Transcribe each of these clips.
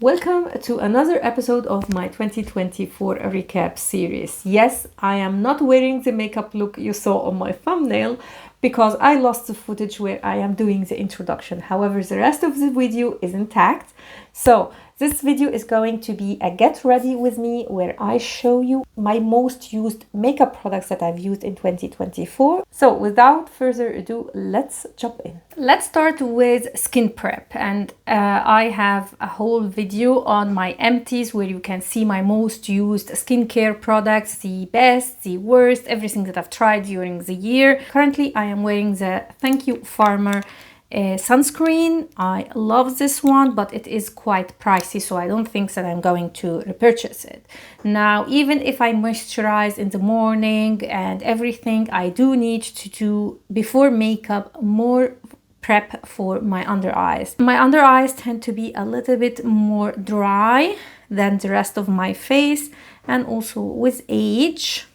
Welcome to another episode of my 2024 recap series. Yes, I am not wearing the makeup look you saw on my thumbnail because I lost the footage where I am doing the introduction. However, the rest of the video is intact. So this video is going to be a get ready with me where I show you my most used makeup products that I've used in 2024. So without further ado, let's jump in. Let's start with skin prep, and I have a whole video on my empties where you can see my most used skincare products, the best, the worst, everything that I've tried during the year. Currently I am wearing the Thank You Farmer sunscreen. I love this one, but it is quite pricey, so I don't think that I'm going to repurchase it. Now, even if I moisturize in the morning and everything, I do need to do before makeup more prep for my under eyes. My under eyes tend to be a little bit more dry than the rest of my face, and also with age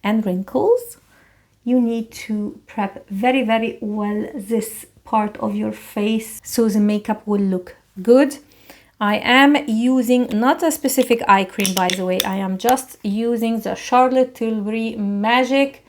and wrinkles, you need to prep very well this part of your face so the makeup will look good. I am using not a specific eye cream, by the way. I am just using the Charlotte Tilbury Magic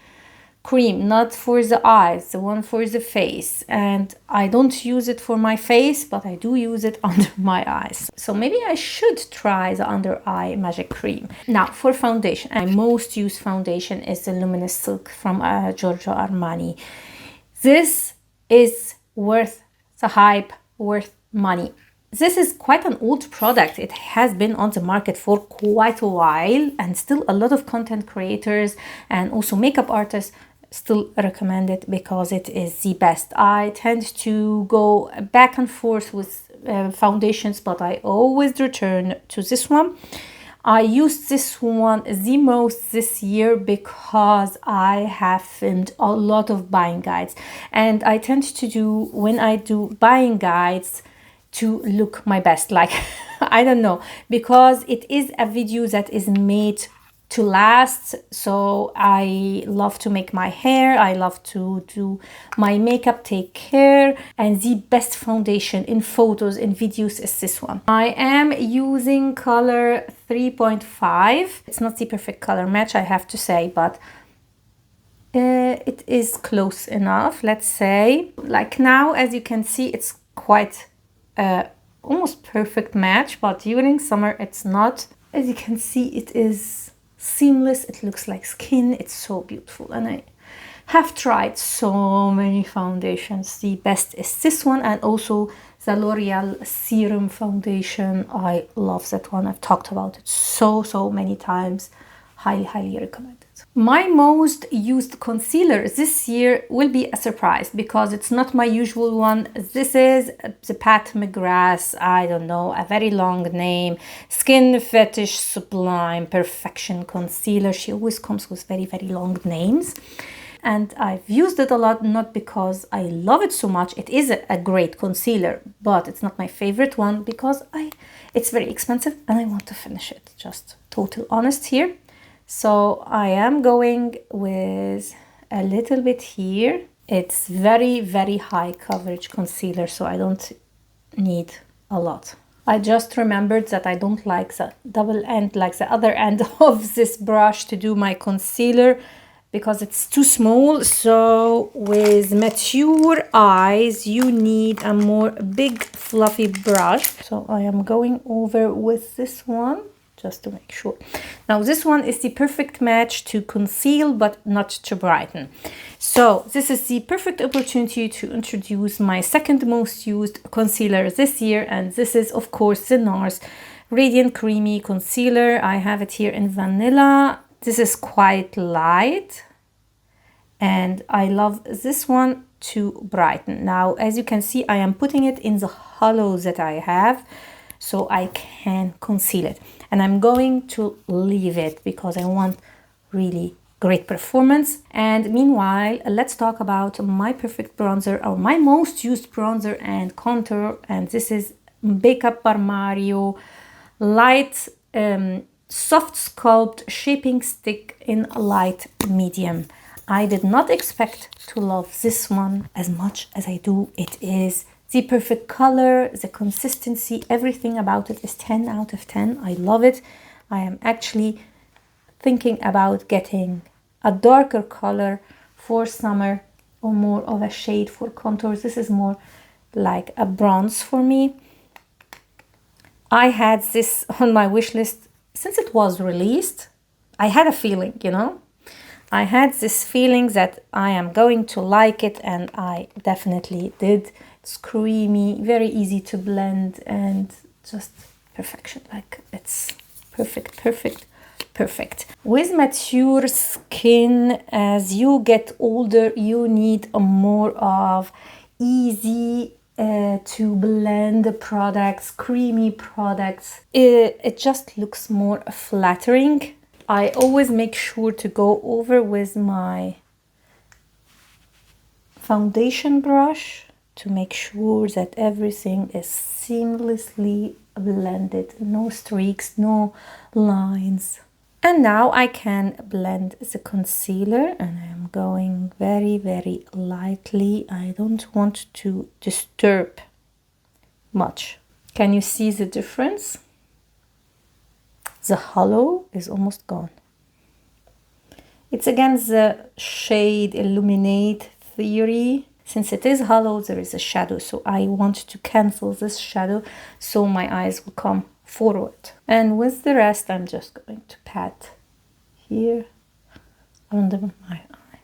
cream, not for the eyes, the one for the face. And I don't use it for my face, but I do use it under my eyes. So maybe I should try the under eye magic cream. Now for foundation, my most used foundation is the Luminous Silk from Giorgio Armani. This is worth the hype, worth money. This is quite an old product. It has been on the market for quite a while, and still a lot of content creators and also makeup artists still recommend it because it is the best. I tend to go back and forth with foundations, but I always return to this one. I used this one the most this year because I have filmed a lot of buying guides, and I tend to do, when I do buying guides, to look my best, like I don't know, because it is a video that is made to last. So I love to make my hair, I love to do my makeup, take care, and the best foundation in photos and videos is this one. I am using color 3.5. It's not the perfect color match, I have to say, but it is close enough, let's say. Like now, as you can see, it's quite almost perfect match, but during summer it's not. As you can see, it is seamless, it looks like skin, it's so beautiful. And I have tried so many foundations. The best is this one, and also the L'Oreal Serum Foundation. I love that one. I've talked about it so many times. Highly recommend it. My most used concealer this year will be a surprise because it's not my usual one. This is the Pat McGrath, I don't know, a very long name, Skin Fetish Sublime Perfection Concealer. She always comes with very long names. And I've used it a lot, not because I love it so much. It is a great concealer, but it's not my favorite one because it's very expensive and I want to finish it. Just total honest here. So I am going with a little bit here. It's very high coverage concealer, so I don't need a lot. I just remembered that I don't like the double end, like the other end of this brush to do my concealer because it's too small. So with mature eyes, you need a more big fluffy brush. So I am going over with this one, just to make sure. Now this one is the perfect match to conceal but not to brighten. So this is the perfect opportunity to introduce my second most used concealer this year, and this is of course the NARS Radiant Creamy Concealer. I have it here in Vanilla. This is quite light and I love this one to brighten. Now as you can see, I am putting it in the hollows that I have so I can conceal it, and I'm going to leave it because I want really great performance. And meanwhile, let's talk about my perfect bronzer, or my most used bronzer and contour, and this is Makeup by Mario Light Soft Sculpt Shaping Stick in light medium. I did not expect to love this one as much as I do. It is The perfect color, the consistency, everything about it is 10 out of 10. I love it. I am actually thinking about getting a darker color for summer or more of a shade for contours. This is more like a bronze for me. I had this on my wish list since it was released. I had a feeling, you know, I had this feeling that I am going to like it, and I definitely did. It's creamy, very easy to blend, and just perfection. Like, it's perfect, perfect, perfect. With mature skin, as you get older, you need a more of easy to blend products, creamy products. It just looks more flattering. I always make sure to go over with my foundation brush to make sure that everything is seamlessly blended, no streaks, no lines. And now I can blend the concealer, and I'm going very, very lightly. I don't want to disturb much. Can you see the difference? The hollow is almost gone. It's again the shade Illuminate theory. Since it is hollow, there is a shadow, so I want to cancel this shadow so my eyes will come forward. And with the rest, I'm just going to pat here under my eye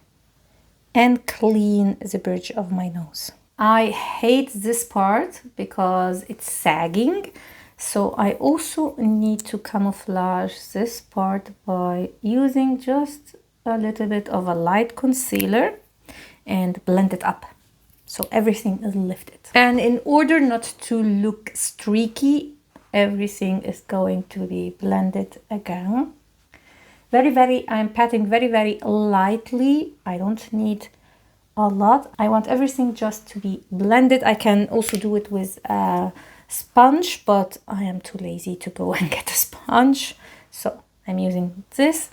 and clean the bridge of my nose. I hate this part because it's sagging, so I also need to camouflage this part by using just a little bit of a light concealer and blend it up so everything is lifted. And in order not to look streaky, everything is going to be blended again. I'm patting very, very lightly. I don't need a lot. I want everything just to be blended. I can also do it with a sponge, but I am too lazy to go and get a sponge, so I'm using this.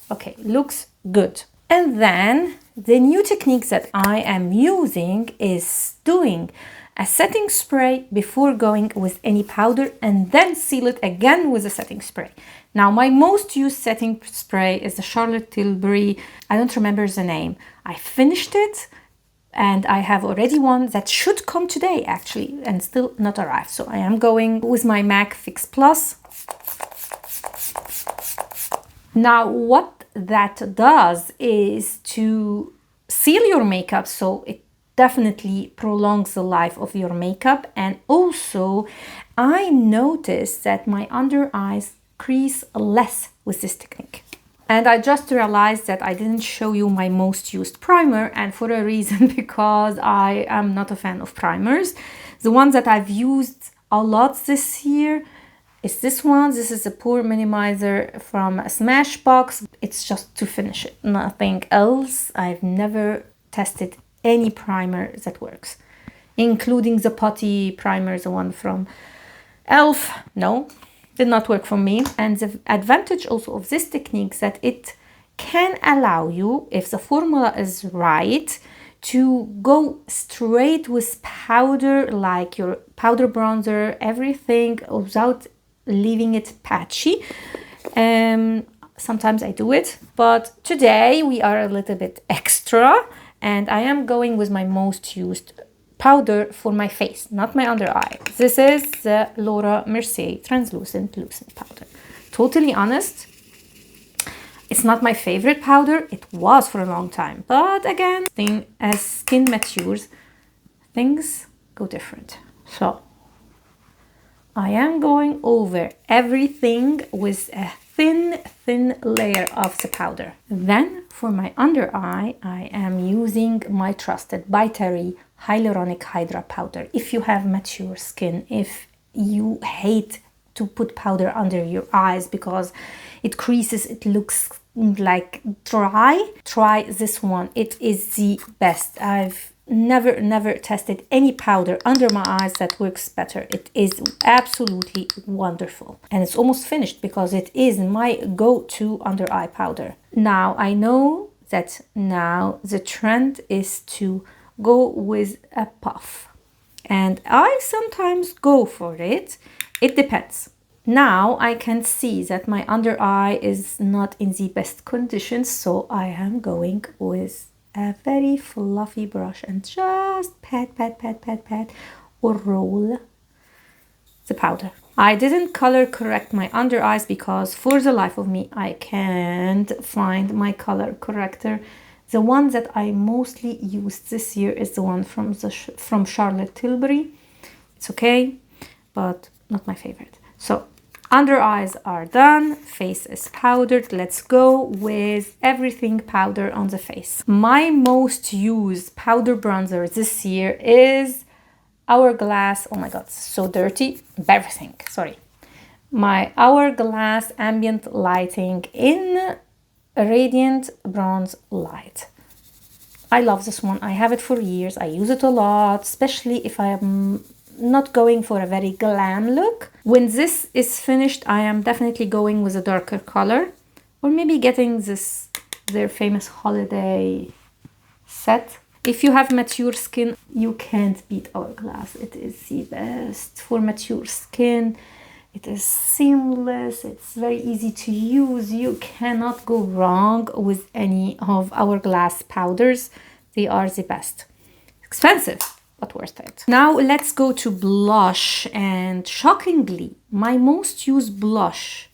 Okay, looks good. And then the new technique that I am using is doing a setting spray before going with any powder, and then seal it again with a setting spray. Now, my most used setting spray is the Charlotte Tilbury. I don't remember the name. I finished it, and I have already one that should come today actually, and still not arrived. So I am going with my MAC Fix Plus. Now, what that does is to seal your makeup, so it definitely prolongs the life of your makeup. And also, I noticed that my under eyes crease less with this technique. And I just realized that I didn't show you my most used primer, and for a reason, because I am not a fan of primers. The one that I've used a lot this year is this one. This is a pore minimizer from Smashbox. It's just to finish it, nothing else. I've never tested any primer that works, including the putty primer, the one from Elf. No, did not work for me. And the advantage also of this technique is that it can allow you, if the formula is right, to go straight with powder, like your powder bronzer, everything, without leaving it patchy. Sometimes I do it, but today we are a little bit extra, and I am going with my most used powder for my face, not my under eye. This is the Laura Mercier Translucent Lucent Powder. Totally honest, it's not my favorite powder. It was for a long time, but again, as skin matures, things go different. So I am going over everything with a thin layer of the powder. Then for my under eye, I am using my trusted by Terry Hyaluronic Hydra powder. If you have mature skin, if you hate to put powder under your eyes because it creases, it looks like dry, try this one. It is the best. I've never tested any powder under my eyes that works better. It is absolutely wonderful, and it's almost finished because it is my go-to under eye powder. Now I know that now the trend is to go with a puff. and I sometimes go for it. It depends. Now I can see that my under eye is not in the best condition, so I am going with a very fluffy brush and just pat, pat, pat, pat, pat, or roll the powder. I didn't color correct my under eyes because for the life of me I can't find my color corrector. The one that I mostly used this year is the one from Charlotte Tilbury. It's okay, but not my favorite. So under eyes are done, face is powdered. Let's go with everything powder on the face. My most used powder bronzer this year is Hourglass. Oh my god, so dirty. Everything, sorry. My Hourglass Ambient Lighting in Radiant Bronze Light. I love this one. I have it for years. I use it a lot, especially if I am not going for a very glam look. When this is finished, I am definitely going with a darker color, or maybe getting their famous holiday set. If you have mature skin, you can't beat Hourglass. It is the best for mature skin. It is seamless. It's very easy to use. You cannot go wrong with any of Hourglass powders. They are the best. Expensive, but worth it. Now let's go to blush, and shockingly, my most used blush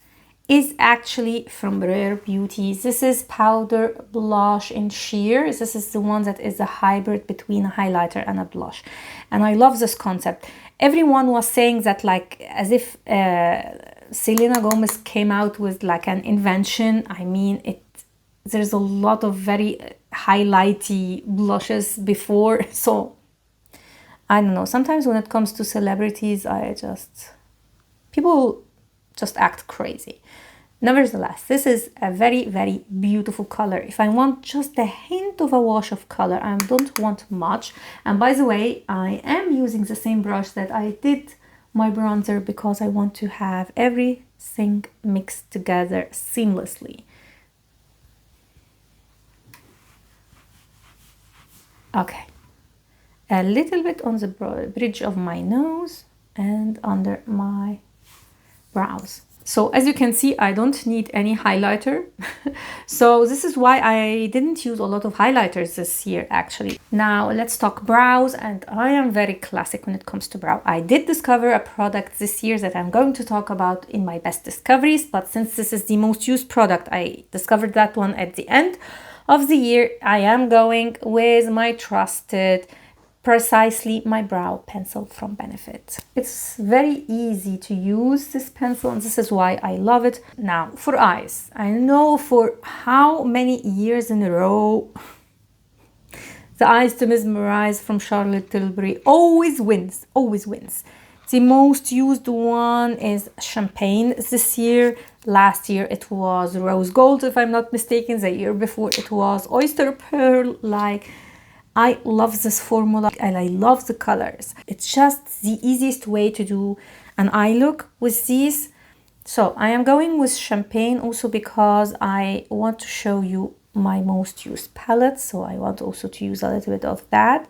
is actually from Rare Beauty. This is powder blush in sheer. This is the one that is a hybrid between a highlighter and a blush. And I love this concept. Everyone was saying that like as if Selena Gomez came out with like an invention. I mean, there's a lot of very highlighty blushes before. So I don't know. Sometimes when it comes to celebrities, people just act crazy. Nevertheless, this is a very, very beautiful color. If I want just a hint of a wash of color, I don't want much. And by the way, I am using the same brush that I did my bronzer because I want to have everything mixed together seamlessly. Okay. A little bit on the bridge of my nose and under my brows. So as you can see, I don't need any highlighter. So this is why I didn't use a lot of highlighters this year actually. Now let's talk brows, and I am very classic when it comes to brow. I did discover a product this year that I'm going to talk about in my best discoveries, but since this is the most used product, I discovered that one at the end of the year. I am going with my trusted Precisely My Brow Pencil from Benefit. It's very easy to use this pencil, and this is why I love it. Now for eyes, I know for how many years in a row the Eyes to Mesmerize from Charlotte Tilbury always wins, always wins. The most used one is Champagne this year. Last year it was Rose Gold, if I'm not mistaken. The year before it was Oyster Pearl. Like, I love this formula and I love the colors. It's just the easiest way to do an eye look with these. So I am going with Champagne also because I want to show you my most used palette. So I want also to use a little bit of that.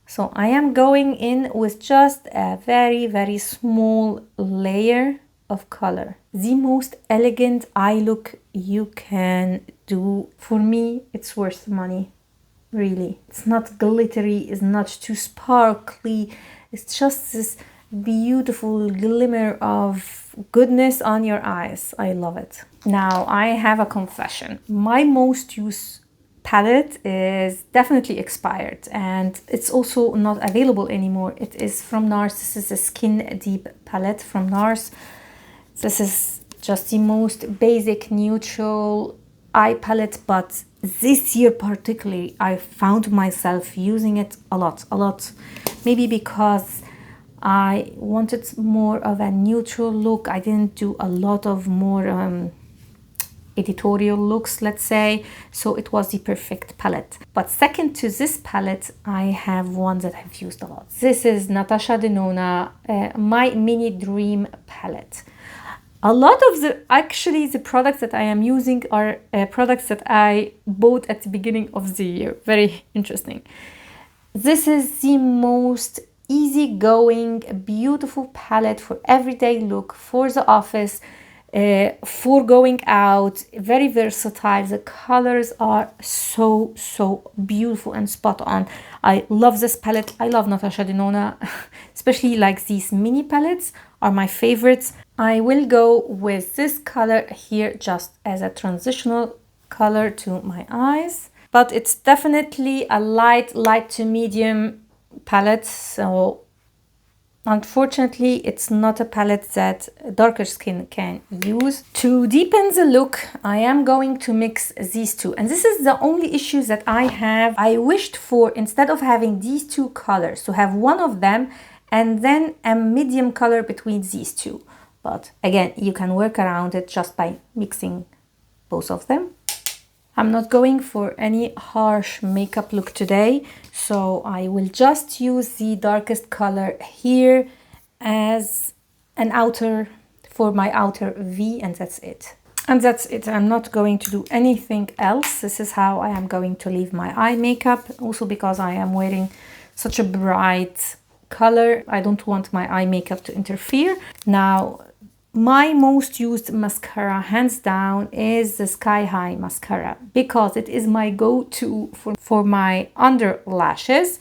So I am going in with just a very, very small layer of color. The most elegant eye look you can do. For me, it's worth the money. Really, it's not glittery, it's not too sparkly, it's just this beautiful glimmer of goodness on your eyes. I love it. Now I have a confession. My most used palette is definitely expired and it's also not available anymore. It is from NARS. This is a Skin Deep palette from NARS. This is just the most basic neutral eye palette, but this year particularly I found myself using it a lot. Maybe because I wanted more of a neutral look. I didn't do a lot of more editorial looks, let's say, so it was the perfect palette. But second to this palette, I have one that I've used a lot. This is Natasha Denona My Mini Dream palette. A lot of the products that I am using are products that I bought at the beginning of the year. Very interesting. This is the most easygoing, beautiful palette for everyday look, for the office, for going out. Very versatile. The colors are so beautiful and spot on. I love this palette. I love Natasha Denona, especially like these mini palettes are my favorites. I will go with this color here just as a transitional color to my eyes, but it's definitely a light to medium palette, so unfortunately it's not a palette that darker skin can use. To deepen the look, I am going to mix these two, and this is the only issue that I have. I wished for, instead of having these two colors, to have one of them and then a medium color between these two, but again, you can work around it just by mixing both of them. I'm not going for any harsh makeup look today, so I will just use the darkest color here as an outer, for my outer V, and that's it. And that's it. I'm not going to do anything else. This is how I am going to leave my eye makeup, also because I am wearing such a bright color. I don't want my eye makeup to interfere. Now, my most used mascara, hands down, is the Sky High mascara, because it is my go-to for my under lashes.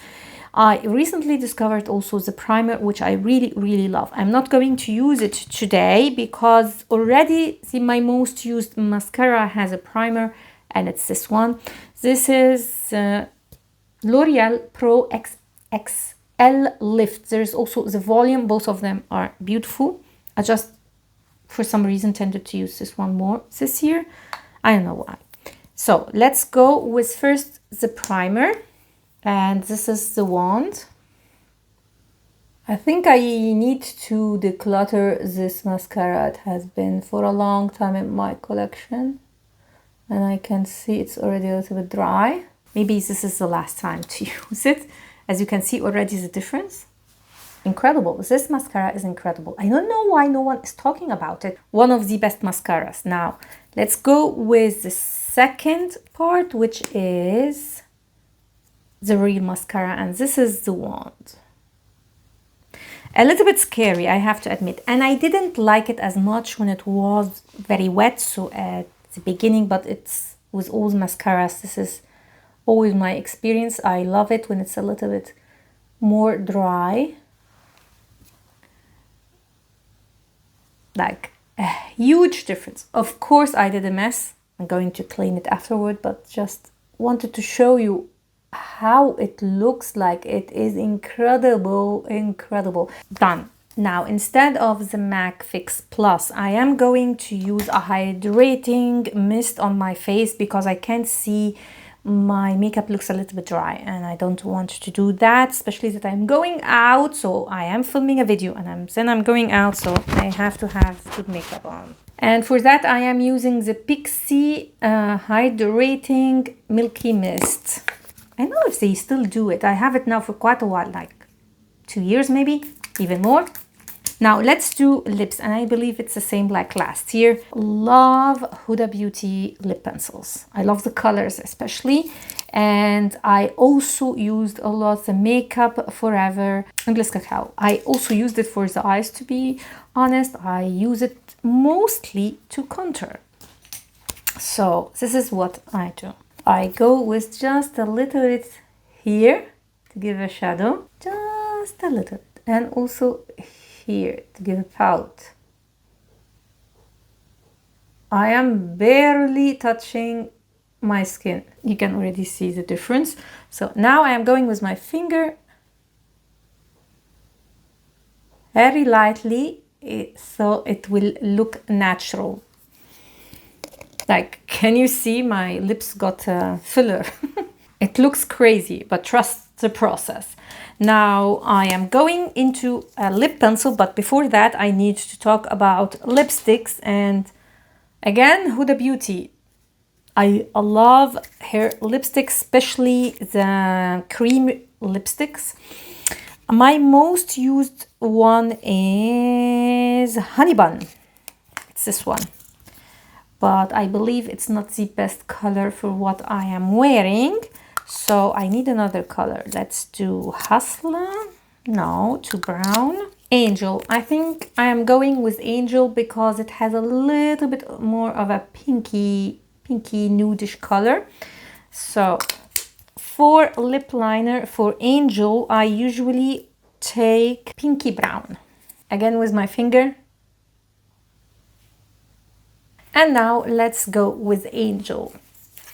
I recently discovered also the primer, which I really love. I'm not going to use it today because already my most used mascara has a primer, and it's this one. This is L'Oreal Pro XXL Lift. There's also the volume. Both of them are beautiful. I just, for some reason, tended to use this one more this year. I don't know why. So let's go with first the primer, and this is the wand. I think I need to declutter this mascara. It has been for a long time in my collection, and I can see it's already a little bit dry. Maybe this is the last time to use it. As you can see already the difference. Incredible. This mascara is incredible. I don't know why no one is talking about it. One of the best mascaras. Now, let's go with the second part, which is the real mascara, and this is the wand. A little bit scary, I have to admit, and I didn't like it as much when it was very wet, so at the beginning, but it's with all mascaras, this is always my experience. I love it when it's a little bit more dry. Like a huge difference. Of course I did a mess. I'm going to clean it afterward, but just wanted to show you how it looks like. It is incredible. Done. Now, instead of the MAC Fix Plus, I am going to use a hydrating mist on my face because I can't see my makeup looks a little bit dry, and I don't want to do that, especially that I'm going out. So I am filming a video and then I'm going out, so I have to have good makeup on. And for that I am using the Pixi hydrating milky mist. I don't know if they still do it. I have it now for quite a while, like 2 years maybe, even more. Now let's do lips, and I believe it's the same like last year. Love Huda Beauty lip pencils. I love the colors especially, and I also used a lot the Makeup Forever English Cacao. I also used it for the eyes, to be honest. I use it mostly to contour. So this is what I do. I go with just a little bit here to give a shadow, just a little bit, and also here to give a pout. I am barely touching my skin. You can already see the difference. So now I am going with my finger very lightly, so it will look natural. Like, can you see my lips got a filler? It looks crazy, but trust the process. Now I am going into a lip pencil, but before that I need to talk about lipsticks. And again, Huda Beauty. I love her lipsticks, especially the cream lipsticks. My most used one is Honey Bun. It's this one. But I believe it's not the best color for what I am wearing. So I need another color. Let's do Hustler. No, to brown. Angel. I think I am going with Angel because it has a little bit more of a pinky nudish color. So for lip liner, for Angel, I usually take pinky brown. Again with my finger. And now let's go with Angel.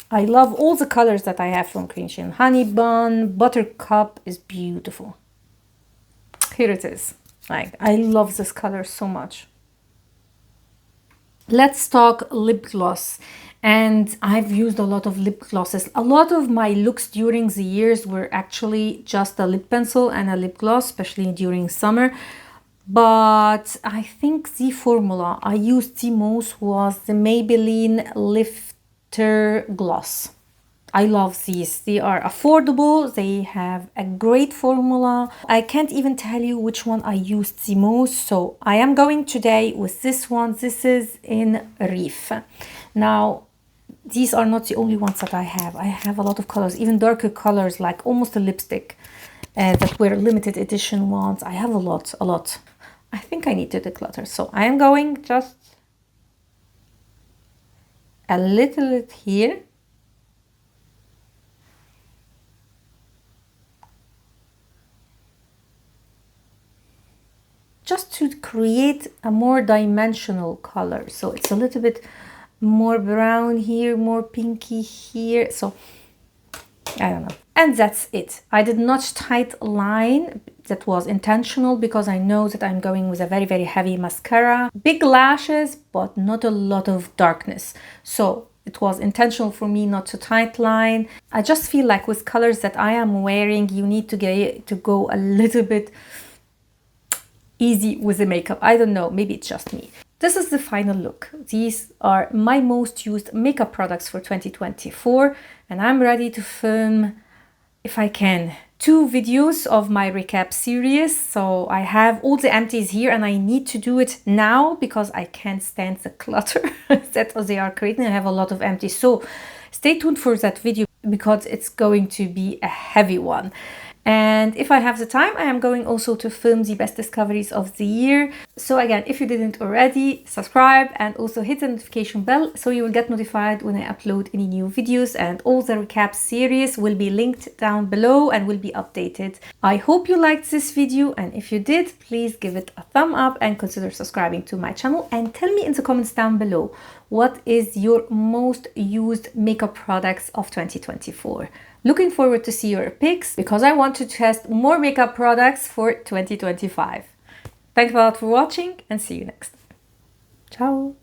I love all the colors that I have from Creation. Honey Bun, Buttercup is beautiful. Here it is. Like, I love this color so much. Let's talk lip gloss. And I've used a lot of lip glosses. A lot of my looks during the years were actually just a lip pencil and a lip gloss, especially during summer. But I think the formula I used the most was the Maybelline Lifter Gloss. I love these. They are affordable. They have a great formula. I can't even tell you which one I used the most. So I am going today with this one. This is in Reef. Now, these are not the only ones that I have. I have a lot of colors, even darker colors, like almost a lipstick that were limited edition ones. I have a lot. I think I need to declutter. So I am going just a little bit here. Just to create a more dimensional color. So it's a little bit more brown here, more pinky here. So I don't know. And that's it. I did not tight line. That was intentional because I know that I'm going with a very, very heavy mascara. Big lashes, but not a lot of darkness. So it was intentional for me not to tight line. I just feel like with colors that I am wearing, you need to go a little bit easy with the makeup. I don't know, maybe it's just me. This is the final look. These are my most used makeup products for 2024, and I'm ready to film, if I can, 2 videos of my recap series. So I have all the empties here and I need to do it now because I can't stand the clutter that they are creating. I have a lot of empties. So stay tuned for that video because it's going to be a heavy one. And if I have the time, I am going also to film the best discoveries of the year. So again, if you didn't already, subscribe and also hit the notification bell so you will get notified when I upload any new videos, and all the recap series will be linked down below and will be updated. I hope you liked this video, and if you did, please give it a thumb up and consider subscribing to my channel, and tell me in the comments down below what is your most used makeup products of 2024. Looking forward to see your picks because I want to test more makeup products for 2025. Thanks a lot for watching and see you next time. Ciao!